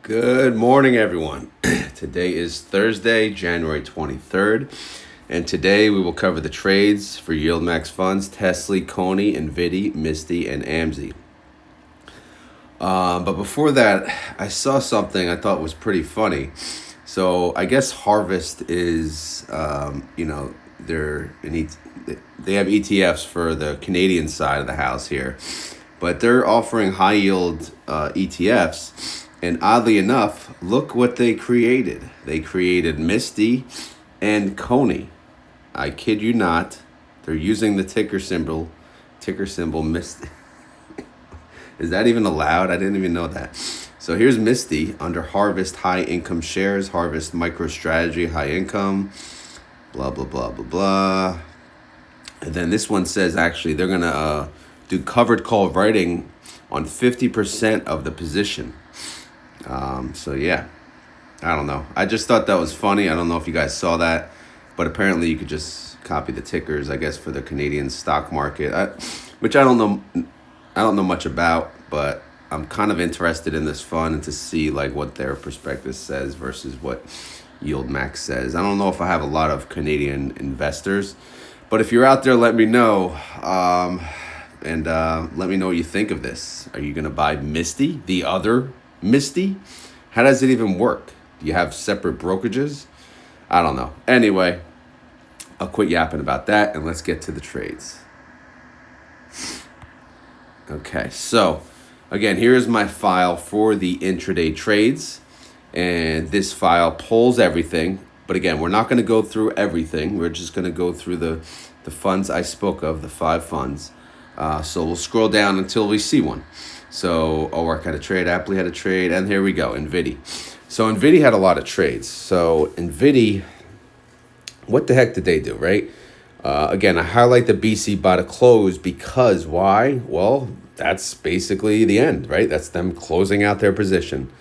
Good morning, everyone. Today is Thursday, January 23rd, and today we will cover the trades for YieldMax funds, Tesley, CONY, NVDY, Misty, and AMZY. But before that, I saw something I thought was pretty funny. So I guess Harvest is, they have ETFs for the Canadian side of the house here, but they're offering high yield ETFs. And oddly enough, look what they created. They created Misty and CONY. I kid you not. They're using the ticker symbol Misty. Is that even allowed? I didn't even know that. So here's Misty under Harvest High Income Shares, Harvest MicroStrategy High Income, blah, blah, blah, blah, blah. And then this one says actually they're going to do covered call writing on 50% of the position. So yeah, I don't know. I just thought that was funny. I don't know if you guys saw that, but apparently you could just copy the tickers, I guess, for the Canadian stock market, which I don't know much about, but I'm kind of interested in this fund and to see like what their prospectus says versus what YieldMax says. I don't know if I have a lot of Canadian investors, but if you're out there, let me know. And let me know what you think of this. Are you going to buy Misty, the other Misty? How does it even work? Do you have separate brokerages? I don't know. Anyway, I'll quit yapping about that and let's get to the trades. Okay, so again, here's my file for the intraday trades. And this file pulls everything. But again, we're not going to go through everything. We're just going to go through the funds I spoke of, the 5 funds. So we'll scroll down until we see one. So ORC had a trade, Apple had a trade, and here we go, NVIDIA. So NVIDIA had a lot of trades. So NVIDIA, what the heck did they do, right? Again, I highlight the BC by the close because why? Well, that's basically the end, right? That's them closing out their position.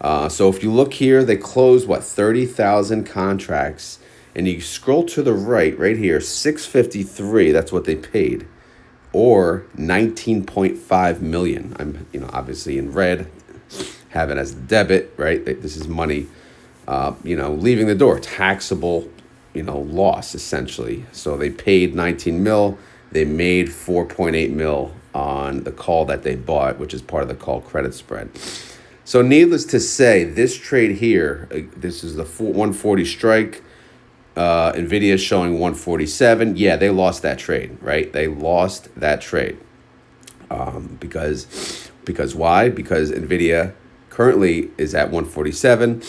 So if you look here, they closed, 30,000 contracts. And you scroll to the right here, 653, that's what they paid. Or 19.5 million. I'm, obviously in red, have it as debit, right? This is money, leaving the door, taxable, loss essentially. So they paid 19 mil. They made 4.8 mil on the call that they bought, which is part of the call credit spread. So needless to say, this trade here, this is the 140 strike. Nvidia is showing 147. Yeah, they lost that trade, right? They lost that trade. Because why? Because Nvidia currently is at 147.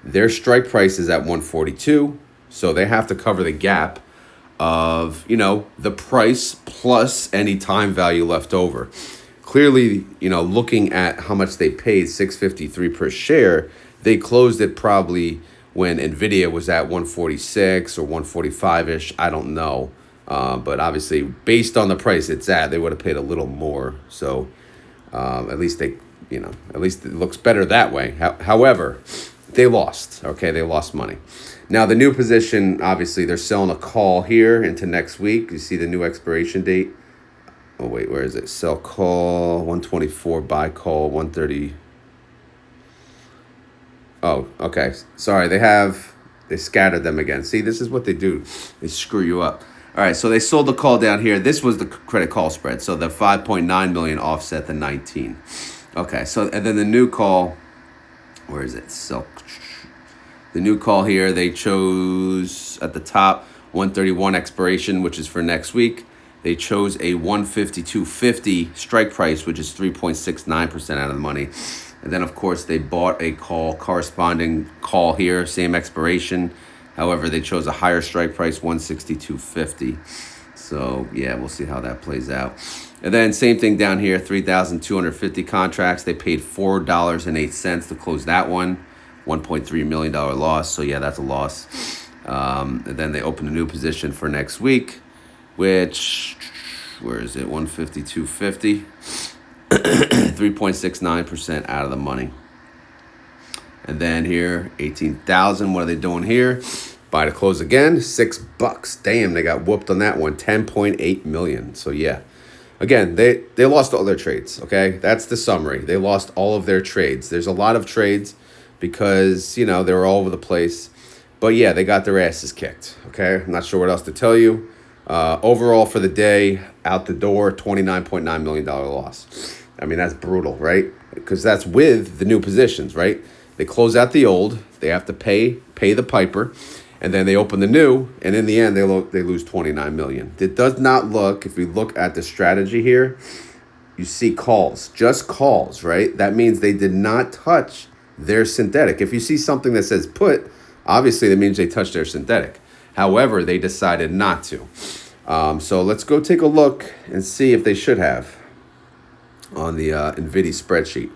Their strike price is at 142. So they have to cover the gap of, the price plus any time value left over. Clearly, looking at how much they paid, $6.53 per share, they closed it probably when Nvidia was at 146 or 145-ish, I don't know. But obviously, based on the price it's at, they would have paid a little more. So at least it looks better that way. However, they lost, okay? They lost money. Now, the new position, obviously, they're selling a call here into next week. You see the new expiration date. Oh, wait, where is it? Sell call, 124, buy call, 130. Oh, okay. Sorry, they scattered them again. See, this is what they do. They screw you up. All right, so they sold the call down here. This was the credit call spread. So the 5.9 million offset the 19. Okay, so and then the new call, where is it? So the new call here, they chose at the top 131 expiration, which is for next week. They chose a 152.50 strike price, which is 3.69% out of the money. And then, of course, they bought a call, corresponding call here, same expiration. However, they chose a higher strike price, 162.50. So, yeah, we'll see how that plays out. And then same thing down here, 3,250 contracts. They paid $4.08 to close that one, $1.3 million loss. So, yeah, that's a loss. And then they opened a new position for next week, which, where is it, 152.50. 3.69% out of the money. And then here, 18,000. What are they doing here? Buy to close again, $6. Damn, they got whooped on that one. 10.8 million. So yeah, again, they lost all their trades. Okay, that's the summary. They lost all of their trades. There's a lot of trades. because, you know, they were all over the place. But yeah, they got their asses kicked. Okay, I'm not sure what else to tell you. Overall for the day, out the door, $29.9 million loss. I mean, that's brutal, right? Because that's with the new positions, right? They close out the old, they have to pay the piper, and then they open the new, and in the end, they lose $29 million. It does not look, if we look at the strategy here, you see calls, just calls, right? That means they did not touch their synthetic. If you see something that says put, obviously that means they touched their synthetic. However, they decided not to. So let's go take a look and see if they should have on the NVDY spreadsheet.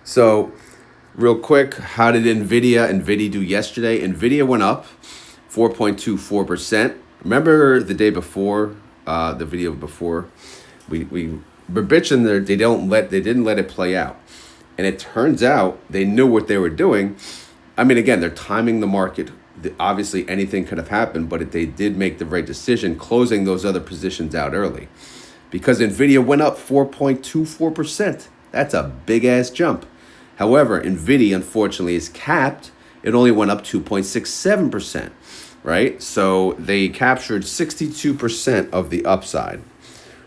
So real quick, how did NVIDIA do yesterday? NVIDIA went up 4.24%. Remember the day before, the video before, we were bitching there. They didn't let it play out. And it turns out they knew what they were doing. I mean, again, they're timing the market. Obviously, anything could have happened, but they did make the right decision, closing those other positions out early. Because NVIDIA went up 4.24%. That's a big-ass jump. However, NVIDIA, unfortunately, is capped. It only went up 2.67%, right? So they captured 62% of the upside.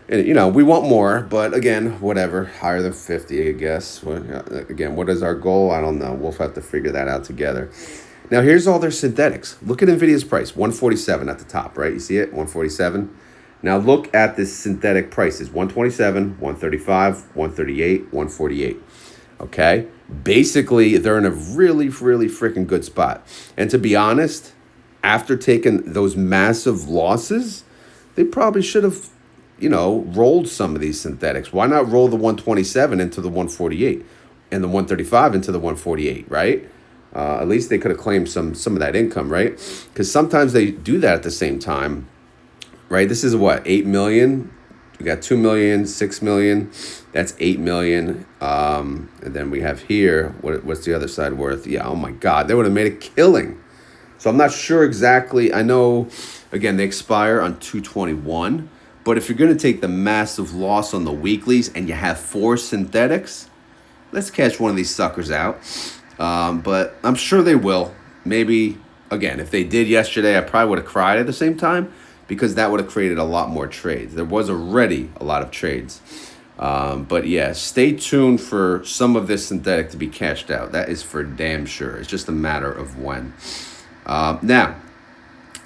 And, you know, we want more, but again, whatever, higher than 50, I guess. Again, what is our goal? I don't know. We'll have to figure that out together. Now, here's all their synthetics. Look at NVIDIA's price, 147 at the top, right? You see it, 147. Now, look at this synthetic prices, 127, 135, 138, 148, okay? Basically, they're in a really, really freaking good spot. And to be honest, after taking those massive losses, they probably should have, you know, rolled some of these synthetics. Why not roll the 127 into the 148 and the 135 into the 148, right? At least they could have claimed some of that income, right? Because sometimes they do that at the same time, right? This is what, 8 million? We got 2 million, 6 million. That's 8 million. And then we have here, what's the other side worth? Yeah, oh my God, they would have made a killing. So I'm not sure exactly. I know, again, they expire on 2/21. But if you're going to take the massive loss on the weeklies and you have 4 synthetics, let's catch one of these suckers out. But I'm sure they will. Maybe, again, if they did yesterday, I probably would have cried at the same time because that would have created a lot more trades. There was already a lot of trades. But yeah, stay tuned for some of this synthetic to be cashed out. That is for damn sure. It's just a matter of when. Now,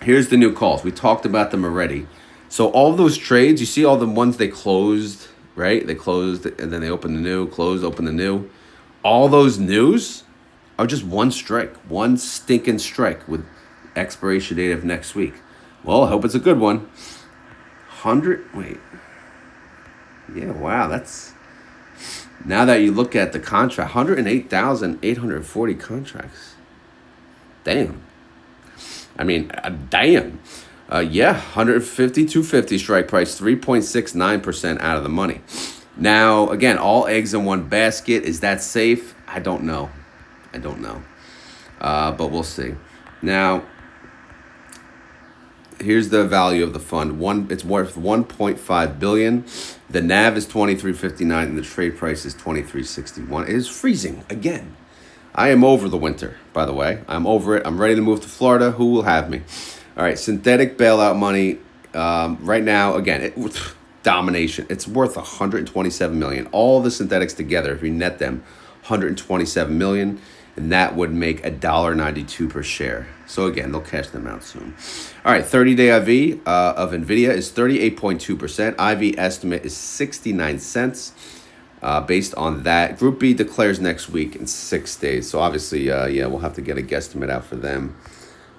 here's the new calls. We talked about them already. So all those trades, you see all the ones they closed, right? They closed and then they opened the new, closed, opened the new. All those news are just one strike, one stinking strike with expiration date of next week. Well, I hope it's a good one. 100, wait. Yeah, wow, that's, now that you look at the contract, 108,840 contracts. Damn. I mean, damn. Yeah, 150, 250 strike price, 3.69% out of the money. Now, again, all eggs in one basket. Is that safe? I don't know. But we'll see. Now, here's the value of the fund. It's worth 1.5 billion. The NAV is 23.59 and the trade price is 23.61. It is freezing again. I am over the winter, by the way. I'm over it. I'm ready to move to Florida. Who will have me? All right, synthetic bailout money. Right now, again, domination. It's worth 127 million. All the synthetics together, if you net them, 127 million, and that would make $1.92 per share. So again, they'll cash them out soon. All right, 30-day IV of Nvidia is 38.2%. IV estimate is 69 cents. Based on that, Group B declares next week in 6 days. So obviously, yeah, we'll have to get a guesstimate out for them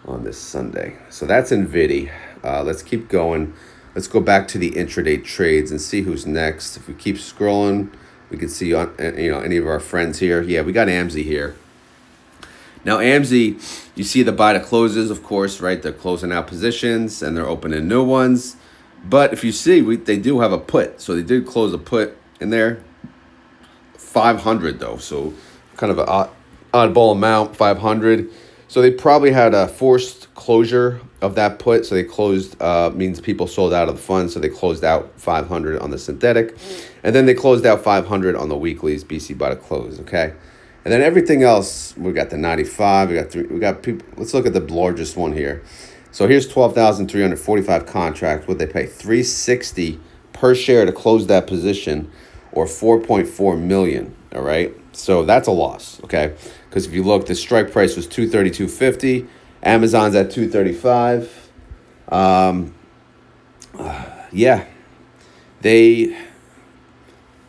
on this Sunday. So that's NVIDIA. Let's keep going. Let's go back to the intraday trades and see who's next. If we keep scrolling, we can see on any of our friends here. Yeah, we got AMZY here. Now AMZY, you see the buy to closes, of course, right? They're closing out positions and they're opening new ones. But if you see, they do have a put. So they did close a put in there. 500 though, so kind of an oddball amount, 500. So they probably had a forced closure of that put. So they closed, means people sold out of the fund. So they closed out 500 on the synthetic. And then they closed out 500 on the weeklies, BC by the close, okay? And then everything else, we got the 95, we got people. Let's look at the largest one here. So here's 12,345 contracts. What they pay? $360 per share to close that position, or 4.4 million. All right. So that's a loss. Okay. Because if you look, the strike price was 232.50. Amazon's at 235. Yeah.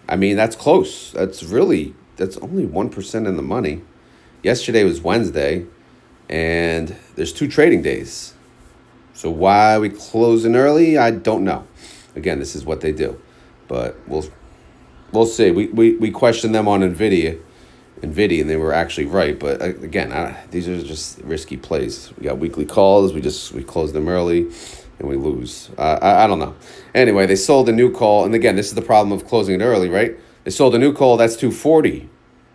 I mean, that's close. That's only 1% in the money. Yesterday was Wednesday, and there's 2 trading days. So why are we closing early? I don't know. Again, this is what they do, but we'll see. We questioned them on Nvidia, and they were actually right. But again, these are just risky plays. We got weekly calls. We close them early, and we lose. I don't know. Anyway, they sold a new call, and again, this is the problem of closing it early, right? They sold a new call that's 240,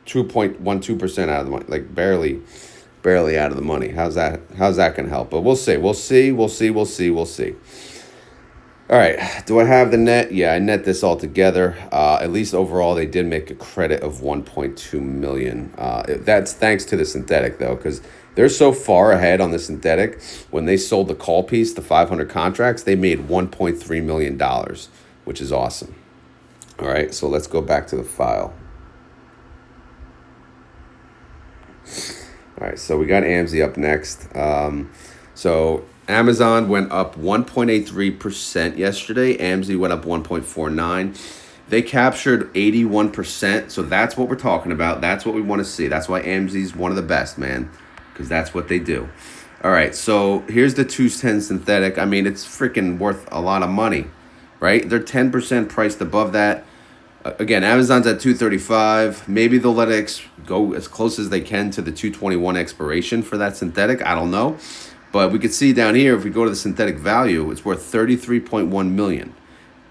2.12% out of the money, like barely out of the money. How's that going to help? But we'll see. All right. Do I have the net? Yeah, I net this all together. At least overall, they did make a credit of 1.2 million. That's thanks to the synthetic, though, because they're so far ahead on the synthetic. When they sold the call piece, the 500 contracts, they made $1.3 million, which is awesome. All right. So let's go back to the file. All right, so we got AMZY up next. So Amazon went up 1.83% yesterday. AMZY went up 1.49%. They captured 81%, so that's what we're talking about. That's what we want to see. That's why AMZY's one of the best, man, because that's what they do. All right, so here's the 210 synthetic. I mean, it's freaking worth a lot of money, right? They're 10% priced above that. Again, Amazon's at 235. Maybe they'll let it go as close as they can to the 221 expiration for that synthetic. I don't know. But we could see down here, if we go to the synthetic value, it's worth 33.1 million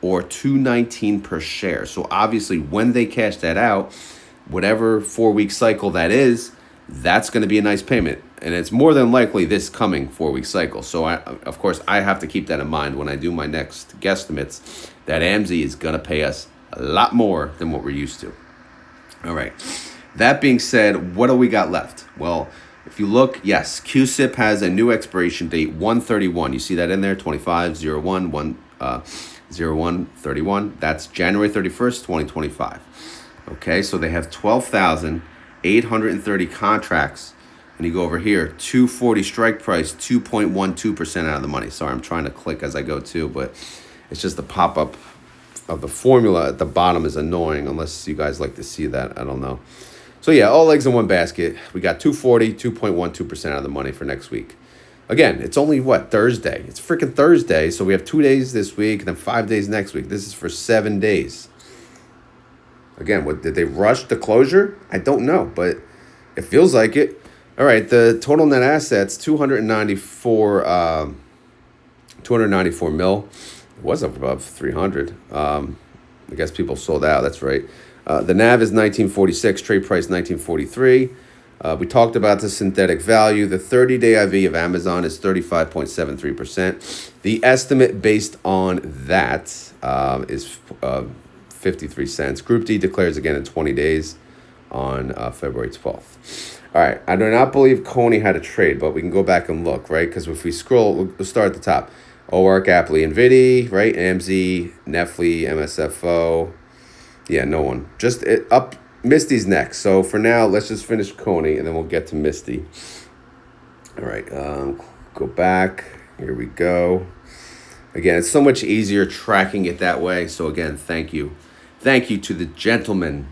or 219 per share. So obviously when they cash that out, whatever 4-week cycle that is, that's going to be a nice payment. And it's more than likely this coming 4-week cycle. So of course, I have to keep that in mind when I do my next guesstimates, that AMZY is going to pay us a lot more than what we're used to. All right. That being said, what do we got left? Well, if you look, yes, QSIP has a new expiration date, 1/31. You see that in there, 25/01/01/31. That's January 31st, 2025. Okay, so they have 12,830 contracts. And you go over here, 240 strike price, 2.12% out of the money. Sorry, I'm trying to click as I go too, but it's just the pop-up of the formula at the bottom is annoying, unless you guys like to see that. I don't know. So yeah, all eggs in one basket. We got 240, 2.12% out of the money for next week. Again, it's only Thursday. It's freaking Thursday. So we have 2 days this week and then 5 days next week. This is for 7 days. Again, did they rush the closure? I don't know, but it feels like it. All right, the total net assets, 294 mil. It was up above 300. I guess people sold out. That's right. The NAV is 1946. Trade price 1943. We talked about the synthetic value. The 30-day IV of Amazon is 35.73%. The estimate based on that is 53 cents. Group D declares again in 20 days on February 12th. All right. I do not believe CONY had a trade, but we can go back and look, right? Because if we scroll, we'll start at the top. ORC, Apple, NVDY, right? AMZY, Netflix, MSFO. Yeah, no one. Just up. Misty's next. So for now, let's just finish CONY, and then we'll get to Misty. All right. Go back. Here we go. Again, it's so much easier tracking it that way. So again, thank you. Thank you to the gentleman,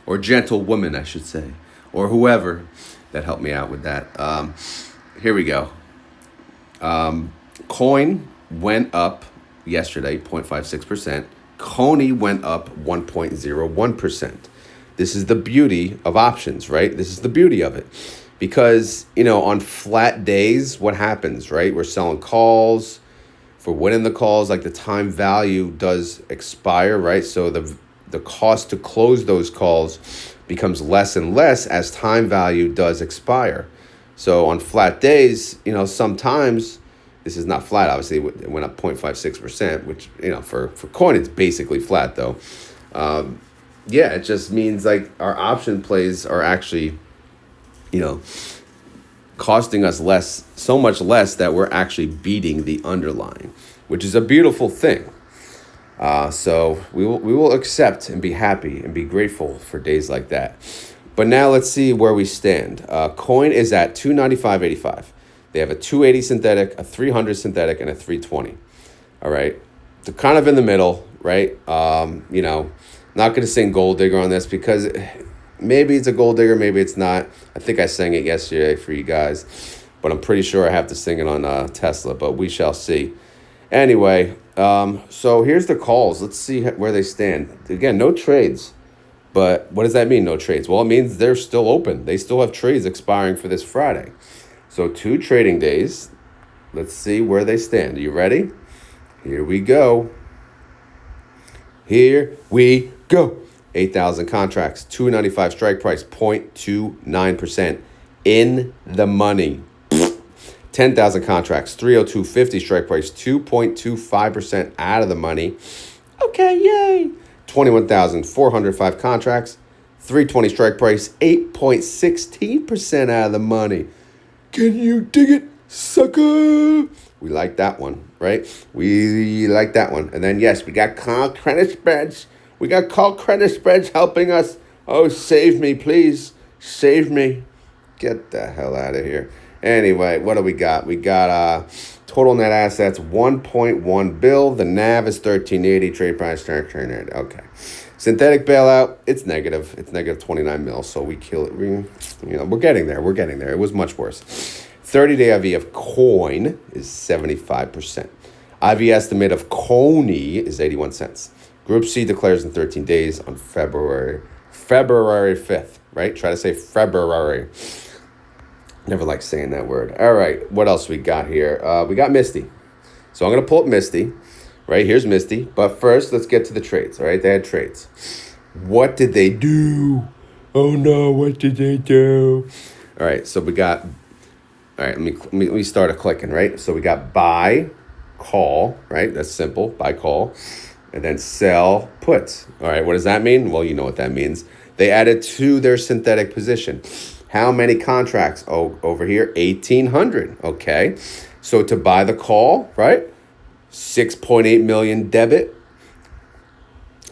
or gentlewoman, I should say, or whoever that helped me out with that. Here we go. Coin went up yesterday, 0.56%. CONY went up 1.01%. This is the beauty of options, right? This is the beauty of it. Because, on flat days, what happens, right? We're selling calls. For winning the calls, like the time value does expire, right? So the cost to close those calls becomes less and less as time value does expire. So on flat days, sometimes, this is not flat, obviously, it went up 0.56%, which, for coin, it's basically flat, though. Yeah, it just means, like, our option plays are actually you know, costing us less, so much less that we're actually beating the underlying, which is a beautiful thing. So we will accept and be happy and be grateful for days like that. But now let's see where we stand. Coin is at 295.85. They have a 280 synthetic, a 300 synthetic, and a 320. All right, they're kind of in the middle, right? You know, not going to sing gold digger on this because maybe it's a gold digger, maybe it's not. I think I sang it yesterday for you guys, but I'm pretty sure I have to sing it on Tesla, but we shall see. Anyway, so here's the calls. Let's see where they stand. Again, no trades. But what does that mean, no trades? Well, it means they're still open. They still have trades expiring for this Friday. So 2 trading days. Let's see where they stand. Are you ready? Here we go. Here we go. 8,000 contracts, 295 strike price, 0.29% in the money. 10,000 contracts, 302.50 strike price, 2.25% out of the money. Okay, yay. 21,405 contracts, 320 strike price, 8.16% out of the money. Can you dig it, sucker? We like that one, right? We like that one. And then, yes, we got call credit spreads. We got call credit spreads helping us. Oh, save me, please. Save me. Get the hell out of here. Anyway, what do we got? We got total net assets, 1.1 bill. The NAV is 1380. Trade price, 1380. Okay. Synthetic bailout, it's negative. It's negative 29 mil. So we kill it. We're getting there. We're getting there. It was much worse. 30-day IV of coin is 75%. IV estimate of CONY is 81 cents. Group C declares in 13 days on February 5th, right? Try to say February. Never like saying that word. All right, what else we got here? We got Misty. So I'm going to pull up Misty. Right, here's Misty. But first, let's get to the trades, all right? They had trades. What did they do? Oh, no, what did they do? All right, so we got... All right, let me start a clicking, right? So we got buy, call, right? That's simple, buy, call. And then sell, put. All right, what does that mean? Well, you know what that means. They added to their synthetic position. How many contracts? Oh, over here, 1,800. Okay. So to buy the call, right? 6.8 million debit.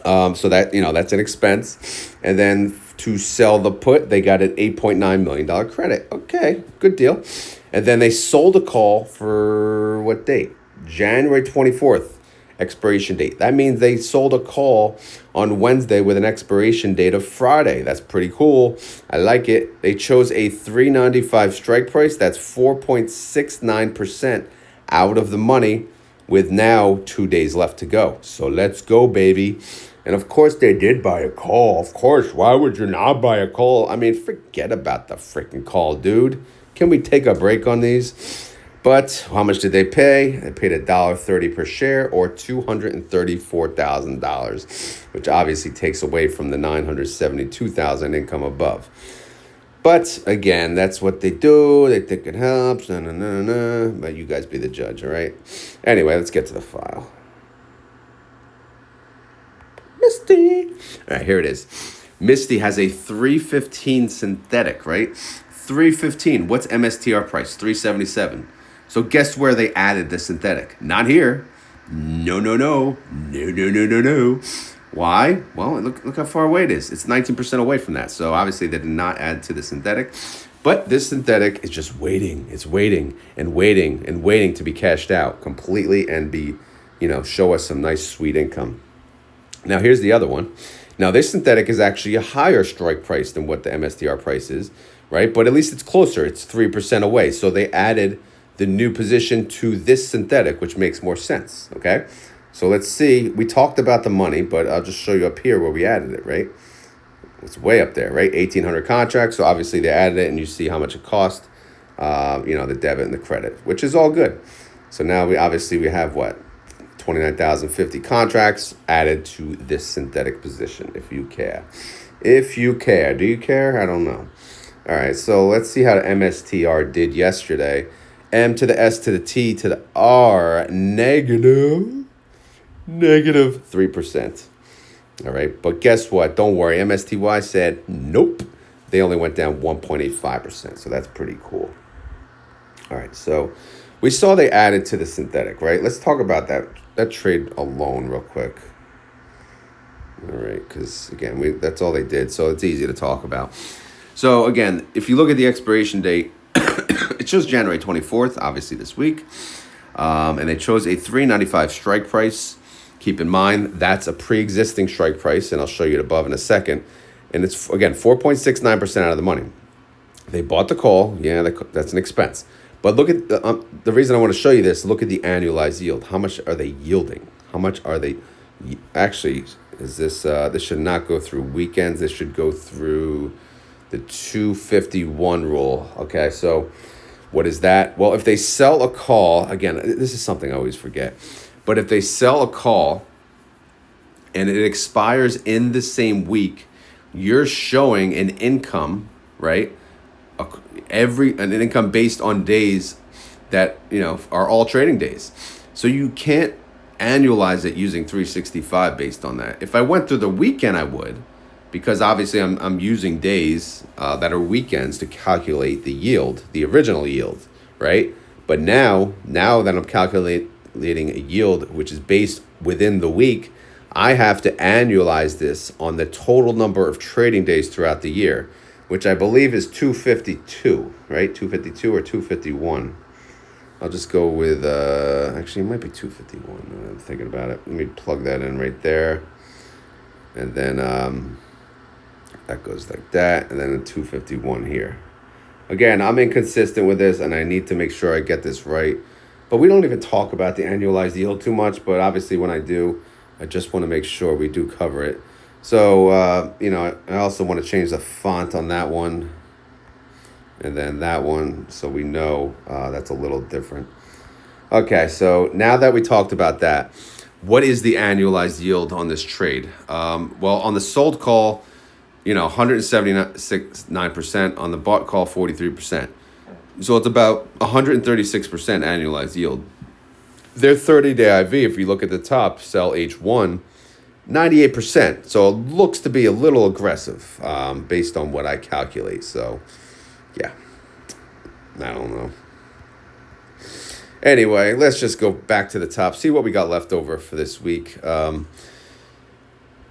So that, that's an expense. And then to sell the put, they got an $8.9 million credit. Okay, good deal. And then they sold a call for what date? January 24th. Expiration date. That means they sold a call on Wednesday with an expiration date of Friday. That's pretty cool. I like it. They chose a 395 strike price. That's 4.69% out of the money with now 2 days left to go. So let's go, baby. And of course they did buy a call. Of course, why would you not buy a call? I mean, forget about the freaking call, dude. Can we take a break on these? But how much did they pay? They paid $1.30 per share or $234,000, which obviously takes away from the $972,000 income above. But again, that's what they do. They think it helps. But you guys be the judge, all right? Anyway, let's get to the file. Misty. All right, here it is. Misty has a 315 synthetic, right? 315. What's MSTR price? 377. So guess where they added the synthetic? Not here. No. Why? Well, look how far away it is. It's 19% away from that. So obviously they did not add to the synthetic. But this synthetic is just waiting. It's waiting and waiting and waiting to be cashed out completely and be, show us some nice sweet income. Now here's the other one. Now this synthetic is actually a higher strike price than what the MSTR price is, right? But at least it's closer. It's 3% away. So they added the new position to this synthetic, which makes more sense, okay? So let's see. We talked about the money, but I'll just show you up here where we added it, right? It's way up there, right? 1,800 contracts. So obviously they added it, and you see how much it cost, the debit and the credit, which is all good. So now we have what? 29,050 contracts added to this synthetic position, if you care. If you care. Do you care? I don't know. All right, so let's see how the MSTR did yesterday. M to the S to the T to the R, negative 3%. All right, but guess what? Don't worry. MSTY said, nope, They only went down 1.85%. So that's pretty cool. All right, so we saw they added to the synthetic, right? Let's talk about that trade alone real quick. All right, because again, that's all they did, so it's easy to talk about. So again, if you look at the expiration date, it shows January 24th, obviously this week, and they chose a $3.95 strike price. Keep in mind, that's a pre-existing strike price, and I'll show you it above in a second. And it's, again, 4.69% out of the money. They bought the call. Yeah, that's an expense. But look at the reason I want to show you this, look at the annualized yield. How much are they yielding? How much are they? Actually, is this should not go through weekends. This should go through the 251 rule. Okay, so what is that? Well, if they sell a call, again, this is something I always forget. But if they sell a call and it expires in the same week, you're showing an income, right? An income based on days that, are all trading days. So you can't annualize it using 365 based on that. If I went through the weekend, I would, because obviously I'm using days that are weekends to calculate the yield, the original yield, right? But now that I'm calculating a yield which is based within the week, I have to annualize this on the total number of trading days throughout the year, which I believe is 252, right? 252 or 251. I'll just go with, actually it might be 251. I'm thinking about it. Let me plug that in right there. And then that goes like that. And then a 251 here. Again, I'm inconsistent with this and I need to make sure I get this right. But we don't even talk about the annualized yield too much. But obviously when I do, I just want to make sure we do cover it. So, I also want to change the font on that one. And then that one, so we know that's a little different. Okay, so now that we talked about that, what is the annualized yield on this trade? Well, on the sold call, 179%. On the bought call, 43%. So it's about 136% annualized yield. Their 30-day IV, if you look at the top, sell H1, 98%. So it looks to be a little aggressive based on what I calculate. So, yeah, I don't know. Anyway, let's just go back to the top, see what we got left over for this week.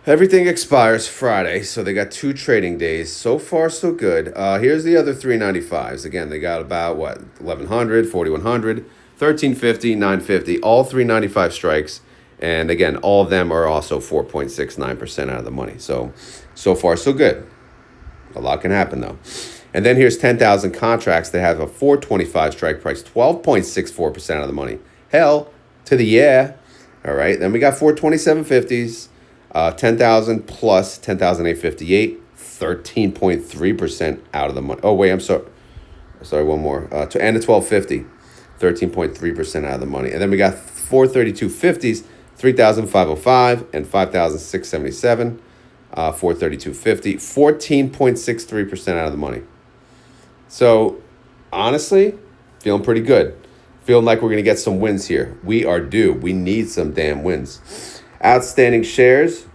Everything expires Friday, so they got 2 trading days. So far, so good. Here's the other 395s. Again, they got about, 1,100, 4,100, 1,350, 950, all 395 strikes. And again, all of them are also 4.69% out of the money. So far, so good. A lot can happen, though. And then here's 10,000 contracts that have a 425 strike price, 12.64% of the money. Hell to the yeah. All right. Then we got 427.50s, 10,000 plus 10,858, 13.3% out of the money. Oh, wait, I'm sorry. Sorry, one more. And a 1250, 13.3% out of the money. And then we got 432.50s, 3,505 and 5,677, 432.50, 14.63% out of the money. So, honestly, feeling pretty good. Feeling like we're going to get some wins here. We are due. We need some damn wins. Outstanding shares,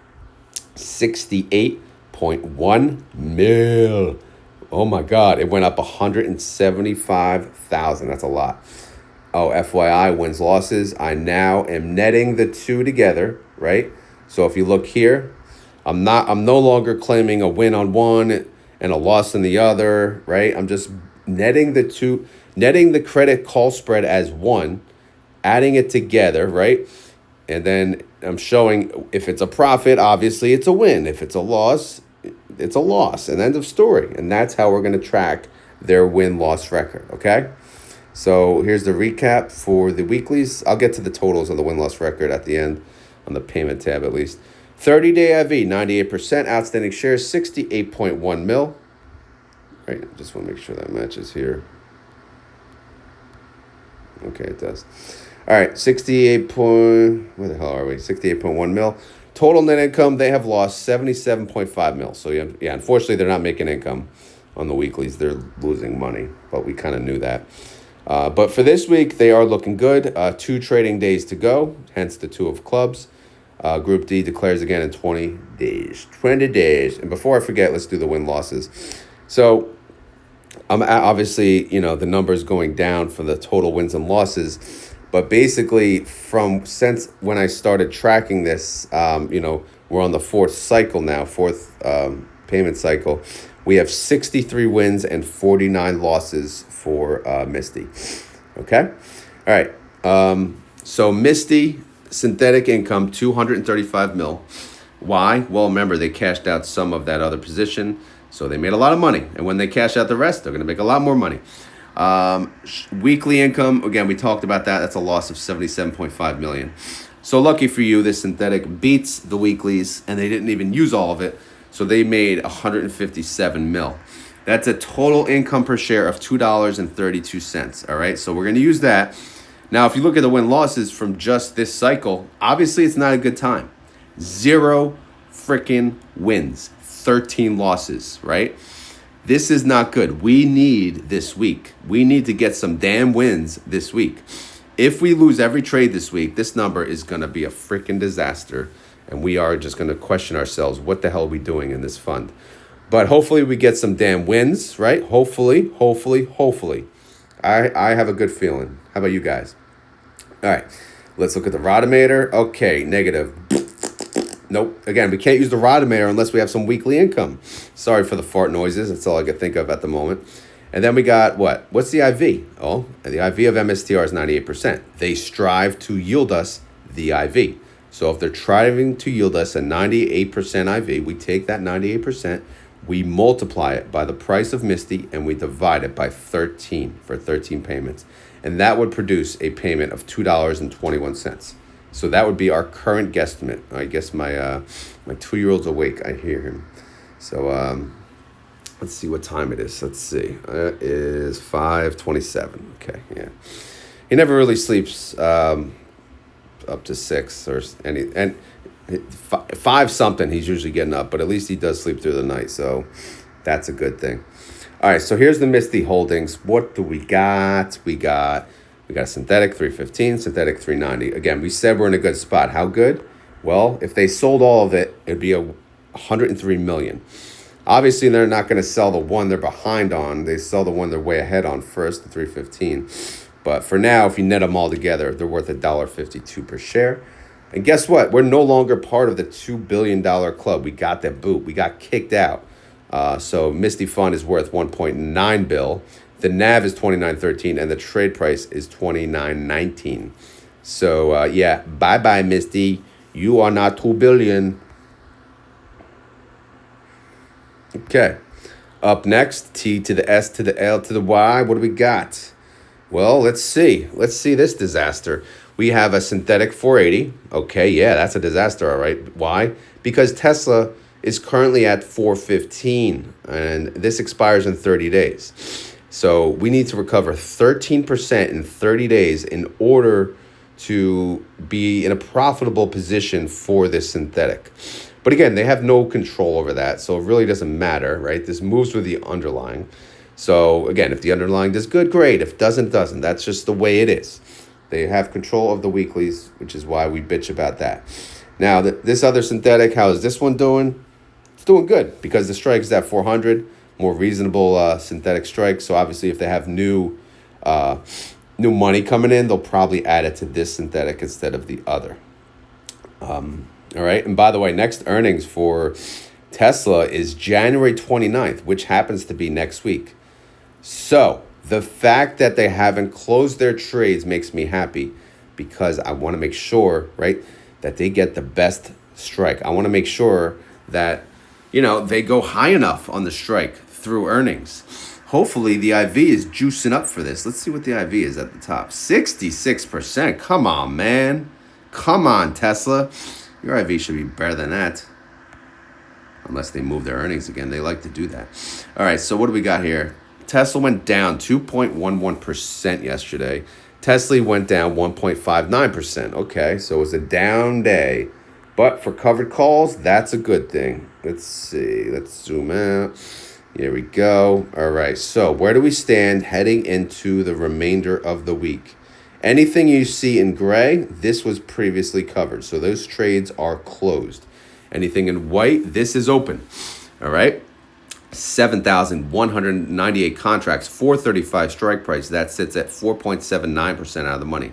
68.1 mil. Oh my God, it went up 175,000. That's a lot. Oh, FYI, wins, losses. I now am netting the two together, right? So if you look here, I'm no longer claiming a win on one and a loss in the other, right? I'm just netting the two, netting the credit call spread as one, adding it together, right? And then I'm showing if it's a profit, obviously it's a win. If it's a loss, it's a loss. And end of story. And that's how we're going to track their win-loss record, okay? So here's the recap for the weeklies. I'll get to the totals of the win-loss record at the end on the payment tab at least. 30-day IV, 98%. Outstanding shares, 68.1 mil. Right, just want to make sure that matches here. Okay, it does. All right, where the hell are we? 68.1 mil. Total net income, they have lost 77.5 mil. So yeah, unfortunately, they're not making income on the weeklies. They're losing money, but we kind of knew that. But for this week, they are looking good. 2 trading days to go, hence the 2 of clubs. Group D declares again in 20 days. 20 days. And before I forget, let's do the win-losses. So obviously, the numbers going down for the total wins and losses, but basically since when I started tracking this, we're on the fourth cycle now, fourth payment cycle. We have 63 wins and 49 losses for Misty. Okay, all right. So Misty synthetic income 235 mil. Why? Well, remember they cashed out some of that other position. So they made a lot of money. And when they cash out the rest, they're going to make a lot more money. Weekly income, again, we talked about that. That's a loss of 77.5 million. So lucky for you, this synthetic beats the weeklies, and they didn't even use all of it. So they made 157 mil. That's a total income per share of $2.32. All right, so we're going to use that. Now, if you look at the win-losses from just this cycle, obviously it's not a good time. 0 freaking wins. 13 losses, right? This is not good. We need this week. We need to get some damn wins this week. If we lose every trade this week, this number is going to be a freaking disaster. And we are just going to question ourselves, what the hell are we doing in this fund? But hopefully we get some damn wins, right? Hopefully. I have a good feeling. How about you guys? All right, let's look at the Rotometer. Okay, negative. Nope. Again, we can't use the Rotometer unless we have some weekly income. Sorry for the fart noises. That's all I can think of at the moment. And then we got what? What's the IV? Oh, the IV of MSTR is 98%. They strive to yield us the IV. So if they're striving to yield us a 98% IV, we take that 98%, we multiply it by the price of Misty, and we divide it by 13 for 13 payments. And that would produce a payment of $2.21. So that would be our current guesstimate. I guess my 2-year-old's awake. I hear him. So let's see what time it is. Let's see. It is 5:27. Okay, yeah. He never really sleeps up to 6 or any, and 5 something. He's usually getting up, but at least he does sleep through the night. So that's a good thing. All right. So here's the Misty holdings. What do we got? We got synthetic 315, synthetic 390. Again, we said we're in a good spot. How good? Well, if they sold all of it, it'd be 103 million. Obviously, they're not going to sell the one they're behind on. They sell the one they're way ahead on first, the 315. But for now, if you net them all together, they're worth $1.52 per share. And guess what? We're no longer part of the $2 billion club. We got that boot. We got kicked out. So Misty Fund is worth 1.9 bill. The NAV is 29.13 and the trade price is 29.19. So yeah, bye Misty. You are not 2 billion. Okay. Up next, T to the S to the L to the Y. What do we got? Well, let's see. Let's see this disaster. We have a synthetic 480. Okay, yeah, that's a disaster, all right. Why? Because Tesla is currently at 415 and this expires in 30 days. So we need to recover 13% in 30 days in order to be in a profitable position for this synthetic. But again, they have no control over that, so it really doesn't matter, right? This moves with the underlying. So again, if the underlying does good, great. If it doesn't. That's just the way it is. They have control of the weeklies, which is why we bitch about that. Now, this other synthetic, how is this one doing? It's doing good because the strike is at 400. More reasonable synthetic strike. So obviously, if they have new money coming in, they'll probably add it to this synthetic instead of the other. All right. And by the way, next earnings for Tesla is January 29th, which happens to be next week. So the fact that they haven't closed their trades makes me happy because I want to make sure, right, that they get the best strike. I want to make sure that, they go high enough on the strike through earnings. Hopefully the IV is juicing up for this. Let's see what the IV is at the top. 66%. Come on, man. Come on, Tesla. Your IV should be better than that. Unless they move their earnings again. They like to do that. All right, so what do we got here? Tesla went down 2.11% yesterday. Tesley went down 1.59%. Okay, so it was a down day. But for covered calls, that's a good thing. Let's see. Let's zoom out. Here we go. All right, so where do we stand heading into the remainder of the week? Anything you see in gray, this was previously covered. So those trades are closed. Anything in white, this is open. All right. 7,198 contracts, 435 strike price. That sits at 4.79% out of the money.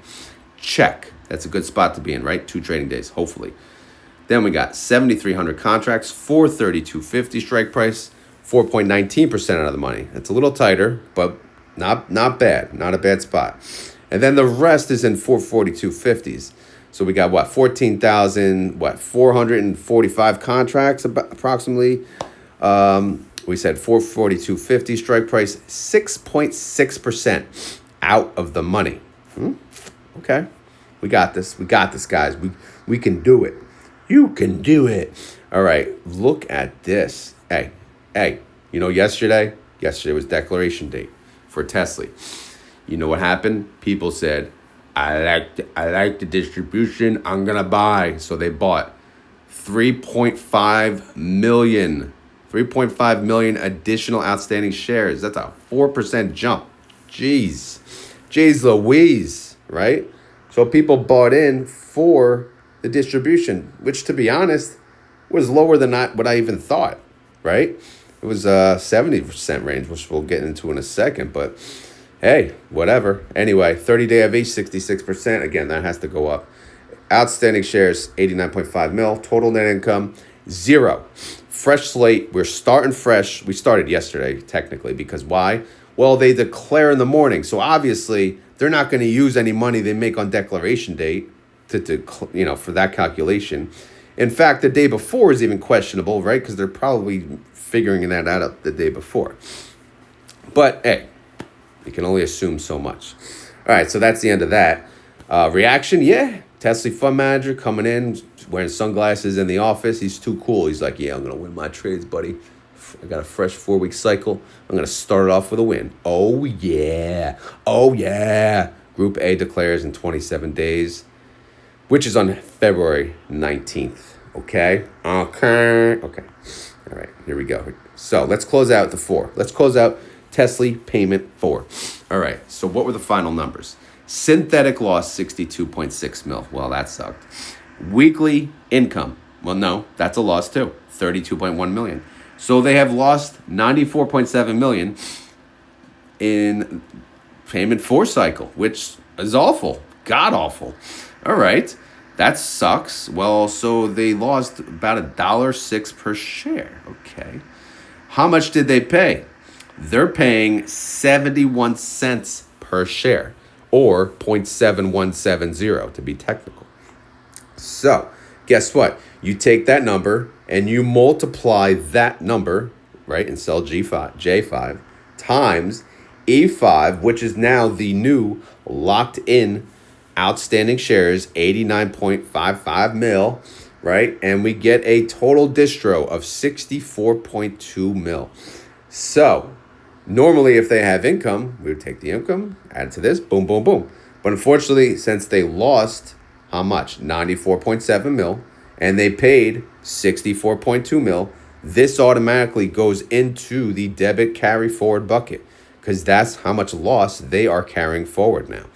Check. That's a good spot to be in, right? 2 trading days, hopefully. Then we got 7,300 contracts, 432.50 strike price, 4.19% out of the money. It's a little tighter, but not bad. Not a bad spot. And then the rest is in 442.50s. So we got 445 contracts approximately. We said 442.50 strike price, 6.6% out of the money. Okay. We got this. We got this, guys. We can do it. You can do it. All right. Look at this. Hey. You know, yesterday was declaration date for Tesley. You know what happened? People said, I like the distribution. I'm going to buy. So they bought 3.5 million additional outstanding shares. That's a 4% jump. Jeez Louise, right? So people bought in for the distribution, which, to be honest, was lower than what I even thought, right? It was 70% range, which we'll get into in a second, but hey, whatever. Anyway, 30-day of each, 66%. Again, that has to go up. Outstanding shares, 89.5 mil. Total net income, 0. Fresh slate. We're starting fresh. We started yesterday, technically, because why? Well, they declare in the morning. So obviously, they're not going to use any money they make on declaration date for that calculation. In fact, the day before is even questionable, right? Because they're probably figuring that out the day before. But hey, you can only assume so much. All right, so that's the end of that. Reaction, yeah. Tesley fund manager coming in, wearing sunglasses in the office. He's too cool. He's like, yeah, I'm going to win my trades, buddy. I got a fresh 4-week cycle. I'm going to start it off with a win. Oh, yeah. Group A declares in 27 days, which is on February 19th. Okay. All right, here we go. So let's close out the 4. Let's close out Tesley payment 4. All right, so what were the final numbers? Synthetic loss, 62.6 mil. Well, that sucked. Weekly income. Well, no, that's a loss too. 32.1 million. So they have lost 94.7 million in payment 4 cycle, which is awful. God awful. All right. That sucks. Well, so they lost about $1.06 per share. Okay. How much did they pay? They're paying 71 cents per share, or 0.7170 to be technical. So guess what? You take that number and you multiply that number, right, in cell J5 times E5, which is now the new locked in outstanding shares, 89.55 mil, right? And we get a total distro of 64.2 mil. So normally if they have income, we would take the income, add to this, boom, boom, boom. But unfortunately, since they lost how much? 94.7 mil, and they paid 64.2 mil, this automatically goes into the debit carry forward bucket, because that's how much loss they are carrying forward now.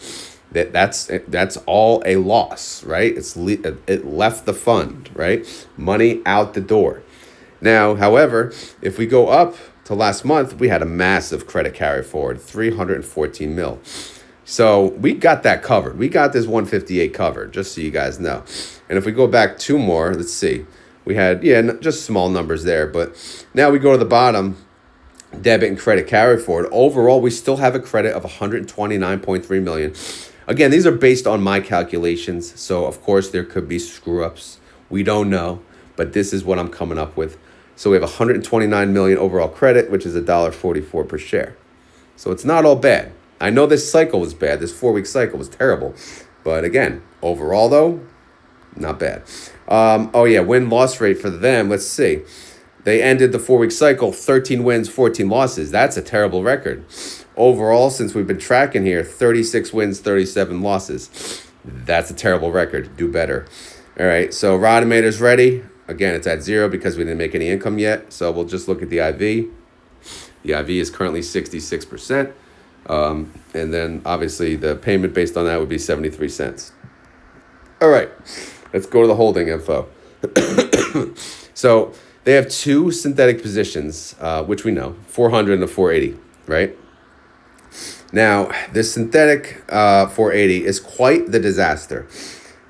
That's all a loss, right? It left the fund, right? Money out the door. Now, however, if we go up to last month, we had a massive credit carry forward, 314 mil. So we got that covered. We got this 158 covered, just so you guys know. And if we go back 2 more, let's see. We had, just small numbers there. But now we go to the bottom, debit and credit carry forward. Overall, we still have a credit of 129.3 million. Again, these are based on my calculations. So, of course, there could be screw-ups. We don't know. But this is what I'm coming up with. So we have 129 million overall credit, which is $1.44 per share. So it's not all bad. I know this cycle was bad. This 4-week cycle was terrible. But again, overall, though, not bad. Win-loss rate for them. Let's see. They ended the 4-week cycle, 13 wins, 14 losses. That's a terrible record. Overall, since we've been tracking here, 36 wins, 37 losses. That's a terrible record. Do better. All right, so Rodimator's ready. Again, it's at 0 because we didn't make any income yet. So we'll just look at the IV. The IV is currently 66%. And then, obviously, the payment based on that would be 73 cents. All right, let's go to the holding info. So They have two synthetic positions, which we know, 400 and a 480, right? Now, this synthetic 480 is quite the disaster.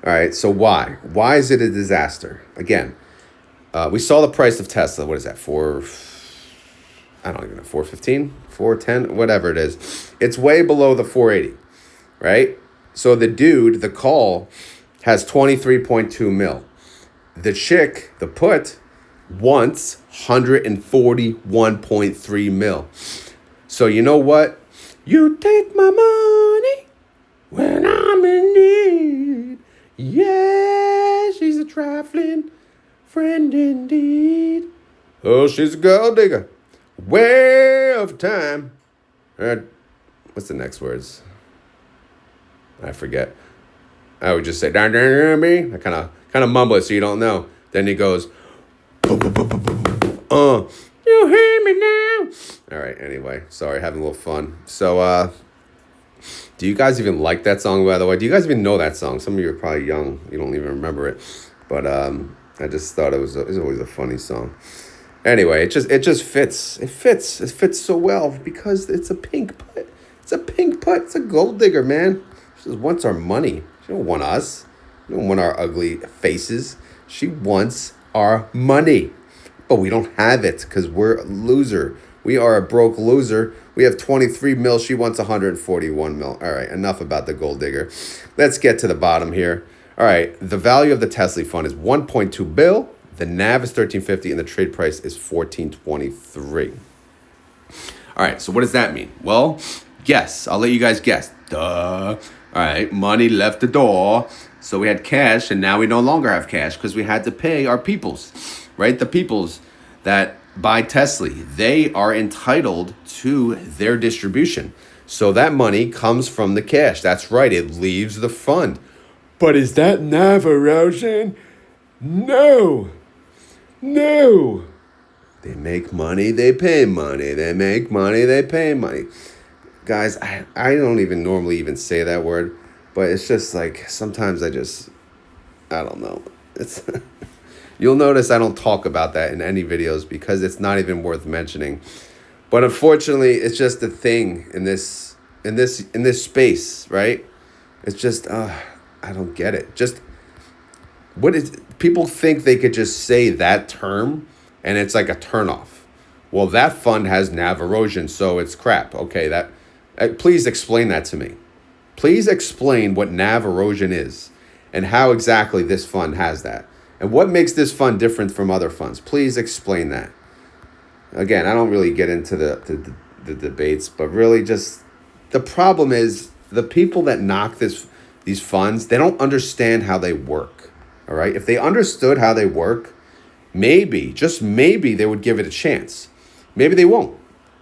All right, so why? Why is it a disaster? Again, we saw the price of Tesla. What is that? I don't even know, 415, 410, whatever it is. It's way below the 480, right? So the dude, the call, has 23.2 mil. The chick, the put, wants 141.3 mil. So you know what? You take my money when I'm in need. Yeah, she's a trifling friend indeed. Oh, she's a gold digger. Way of time. What's the next words? I forget. I would just say, darn, me. I kind of mumble it so you don't know. Then he goes, you hear me now? All right, anyway. Sorry, having a little fun. So, do you guys even like that song, by the way? Do you guys even know that song? Some of you are probably young. You don't even remember it. But I just thought it was always a funny song. Anyway, it just fits. It fits so well because it's a pink putt. It's a pink putt. It's a gold digger, man. She just wants our money. She don't want us. She don't want our ugly faces. She wants our money. But we don't have it because we're a loser. We are a broke loser. We have 23 mil. She wants 141 mil. All right, enough about the gold digger. Let's get to the bottom here. All right, the value of the Tesley fund is 1.2 bill. The NAV is 1350 and the trade price is 1423. All right, so what does that mean? Well, guess. I'll let you guys guess. Duh. All right, money left the door. So we had cash and now we no longer have cash because we had to pay our peoples, right? The peoples that buy Tesley, they are entitled to their distribution. So that money comes from the cash. That's right, it leaves the fund. But is that NAV erosion? No. They make money, they pay money. They make money, they pay money. Guys, I don't even normally even say that word, but it's just like sometimes I don't know. It's you'll notice I don't talk about that in any videos because it's not even worth mentioning. But unfortunately, it's just a thing in this space, right? It's just I don't get it. Just what is people think they could just say that term and it's like a turnoff. Well, that fund has NAV erosion, so it's crap. Okay, please explain that to me. Please explain what NAV erosion is and how exactly this fund has that. And what makes this fund different from other funds? Please explain that. Again, I don't really get into the debates, but really just the problem is the people that knock these funds, they don't understand how they work. All right. If they understood how they work, maybe, just maybe, they would give it a chance. Maybe they won't.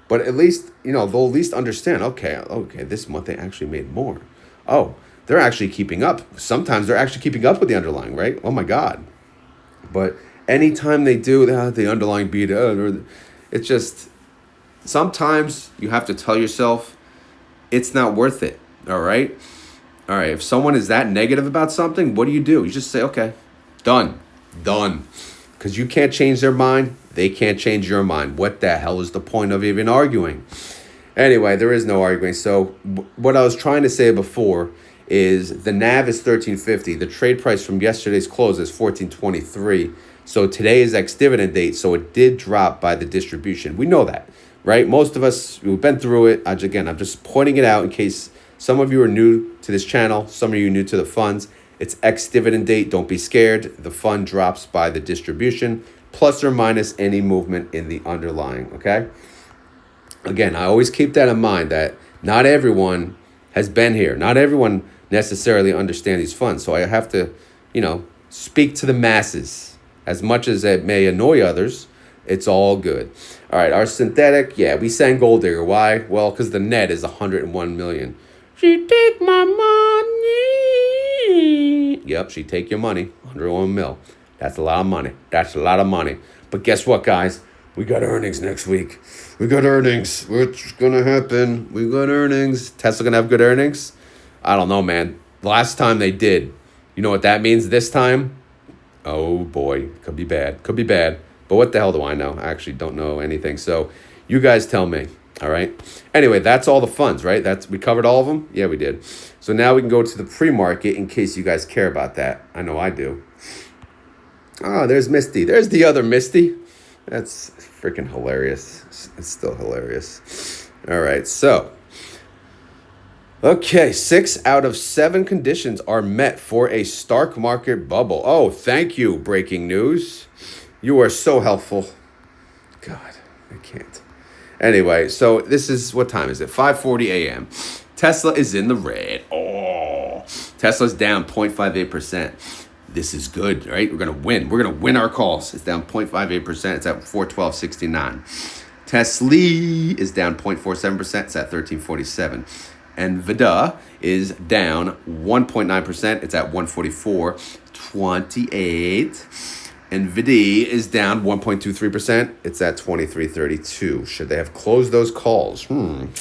But at least, they'll at least understand, okay, this month they actually made more. Oh, they're actually keeping up. Sometimes they're actually keeping up with the underlying, right? Oh, my God. But anytime they do, the underlying beat, it's just, sometimes you have to tell yourself it's not worth it, all right? All right, if someone is that negative about something, what do? You just say, okay, done. Because you can't change their mind. They can't change your mind. What the hell is the point of even arguing? Anyway, there is no arguing. So what I was trying to say before is the NAV is 1350. The trade price from yesterday's close is 1423. So today is ex-dividend date. So it did drop by the distribution. We know that, right? Most of us, we've been through it. I'm just pointing it out in case some of you are new to this channel. Some of you are new to the funds. It's ex-dividend date. Don't be scared. The fund drops by the distribution, plus or minus any movement in the underlying, okay? Again, I always keep that in mind that not everyone has been here. Not everyone necessarily understands these funds. So I have to, speak to the masses. As much as it may annoy others, it's all good. All right, our synthetic, we sang gold digger. Why? Well, because the net is 101 million. She take my money. Yep, she take your money. 101 mil. That's a lot of money. But guess what, guys? We got earnings next week. We got earnings. What's going to happen? We got earnings. Tesla going to have good earnings? I don't know, man. Last time they did. You know what that means this time? Oh, boy. Could be bad. But what the hell do I know? I actually don't know anything. So you guys tell me. All right. Anyway, that's all the funds, right? We covered all of them. Yeah, we did. So now we can go to the pre-market in case you guys care about that. I know I do. Oh, there's Misty. There's the other Misty. That's freaking hilarious. It's still hilarious. All right. So, okay, 6 out of 7 conditions are met for a stock market bubble. Oh, thank you, breaking news. You are so helpful. God, I can't. Anyway, so this is, what time is it? 5:40 a.m. Tesla is in the red. Oh, Tesla's down 0.58%. This is good, right? We're going to win. We're going to win our calls. It's down 0.58%. It's at 412.69. Tesley is down 0.47%. It's at 1347. NVDY is down 1.9%. It's at 144.28. NVDY is down 1.23%. It's at 23.32. Should they have closed those calls? Coin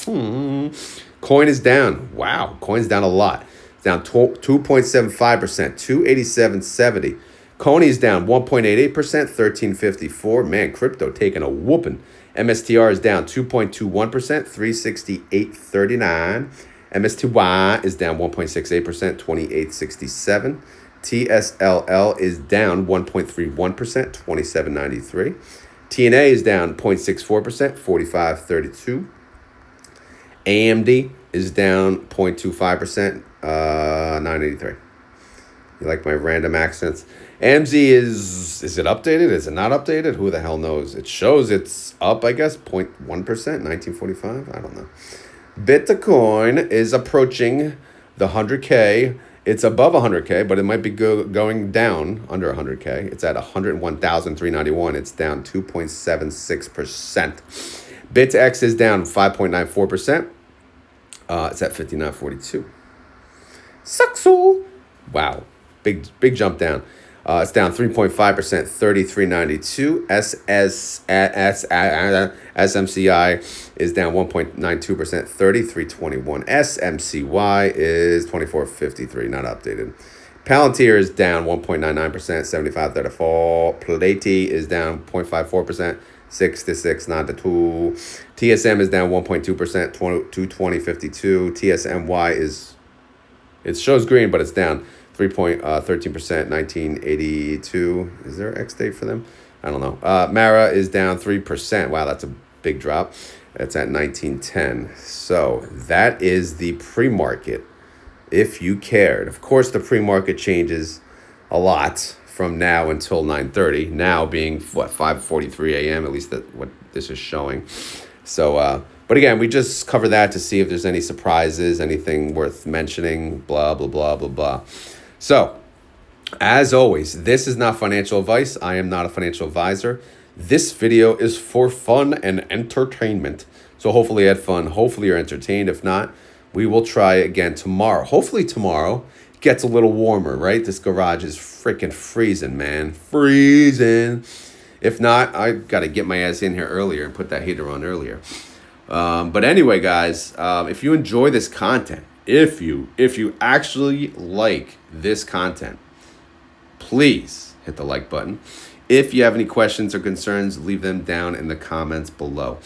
is down. Wow, coin's down a lot. It's down 2.75%, 287.70. CONY is down 1.88%, 13.54. Man, crypto taking a whooping. MSTR is down 2.21%, 368.39. MSTY is down 1.68%, 28.67. TSLY is down 1.31%, 27.93. TNA is down 0.64%, 45.32. AMZY is down 0.25%, 9.83. You like my random accents? AMZY is it updated? Is it not updated? Who the hell knows? It shows it's up, I guess, 0.1%, 1945. I don't know. Bitcoin is approaching the 100K. It's above 100K, but it might be going down under 100K. It's at 101,391. It's down 2.76%. BitX is down 5.94%. It's at 59.42. Sucks-all. Wow. Big jump down. It's down 3.5%, 33.92. SMCI is down 1.92%, 33.21. SMCY is 24.53, not updated. Palantir is down 1.99%, 75.34. Platy is down 0.54%, 66.92. TSM is down 1.2%, 220.52. TSMY it shows green, but it's down 3.13%, 1982. Is there an X date for them? I don't know. Mara is down 3%. Wow, that's a big drop. It's at 1910. So that is the pre-market, if you cared. Of course, the pre-market changes a lot from now until 9:30. Now being, 5:43 a.m., at least that what this is showing. So, but again, we just cover that to see if there's any surprises, anything worth mentioning, blah, blah, blah, blah, blah. So, as always, this is not financial advice. I am not a financial advisor. This video is for fun and entertainment. So hopefully you had fun. Hopefully you're entertained. If not, we will try again tomorrow. Hopefully tomorrow gets a little warmer, right? This garage is freaking freezing, man. Freezing. If not, I got to get my ass in here earlier and put that heater on earlier. But anyway, guys, if you enjoy this content, if you actually like this content, please hit the like button. If you have any questions or concerns, leave them down in the comments below.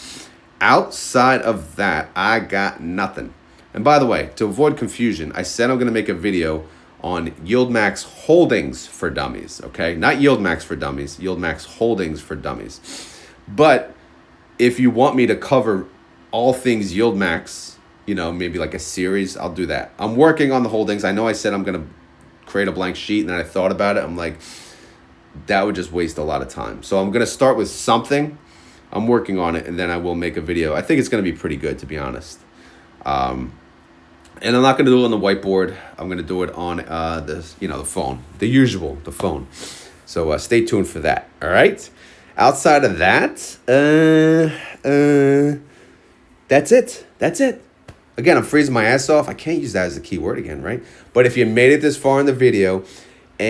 Outside of that, I got nothing. And by the way, to avoid confusion, I said I'm going to make a video on YieldMax holdings for dummies, okay? Not YieldMax for dummies, YieldMax holdings for dummies. But if you want me to cover all things YieldMax, maybe like a series, I'll do that. I'm working on the holdings. I know I said I'm going to create a blank sheet, and then I thought about it. I'm like, that would just waste a lot of time. So I'm going to start with something. I'm working on it, and then I will make a video. I think it's going to be pretty good, to be honest. And I'm not going to do it on the whiteboard. I'm going to do it on the phone, the phone. So stay tuned for that. All right. Outside of that, that's it. Again, I'm freezing my ass off. I can't use that as a keyword again, right? But if you made it this far in the video and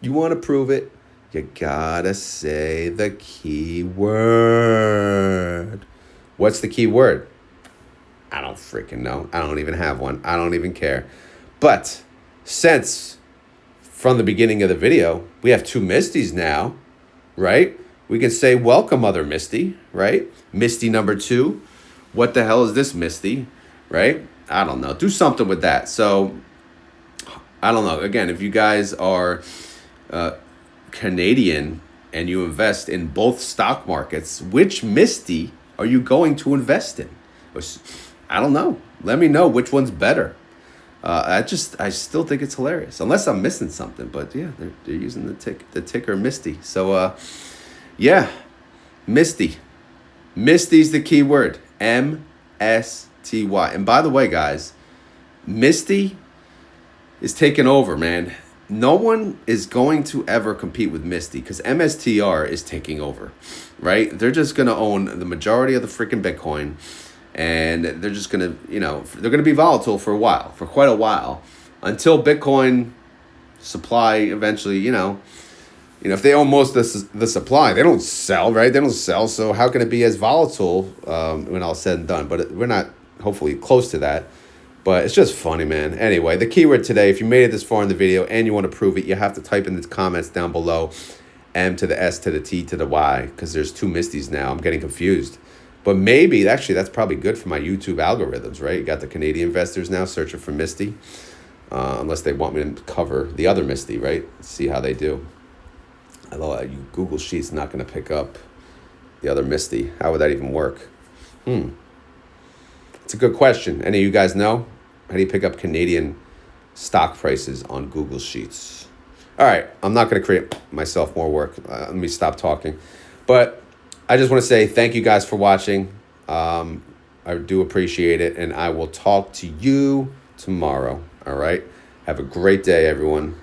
you want to prove it, you gotta say the key word. What's the key word? I don't freaking know. I don't even have one. I don't even care. But since from the beginning of the video, we have two Mistys now, right? We can say, welcome, other Misty, right? Misty number 2. What the hell is this Misty, right? I don't know. Do something with that. So, I don't know. Again, if you guys are Canadian and you invest in both stock markets, which Misty are you going to invest in? I don't know. Let me know which one's better. I still think it's hilarious, unless I'm missing something. But yeah, they're using the ticker Misty. So yeah, Misty. Misty's the key word. MSTY. And by the way, guys, Misty is taking over, man. No one is going to ever compete with Misty because MSTR is taking over, right? They're just going to own the majority of the freaking Bitcoin, and they're just going to, they're going to be volatile for a while, for quite a while, until Bitcoin supply eventually, if they own most of the supply, they don't sell, right? They don't sell, so how can it be as volatile when all said and done? But we're not, hopefully, close to that. But it's just funny, man. Anyway, the keyword today, if you made it this far in the video and you want to prove it, you have to type in the comments down below, M to the S to the T to the Y, because there's two Mistys now. I'm getting confused. But maybe, actually, that's probably good for my YouTube algorithms, right? You got the Canadian investors now searching for Misty, unless they want me to cover the other Misty, right? Let's see how they do. Although Google Sheets not going to pick up the other Misty. How would that even work? It's a good question. Any of you guys know? How do you pick up Canadian stock prices on Google Sheets? All right, I'm not going to create myself more work. Let me stop talking. But I just want to say thank you guys for watching. I do appreciate it, and I will talk to you tomorrow. All right? Have a great day, everyone.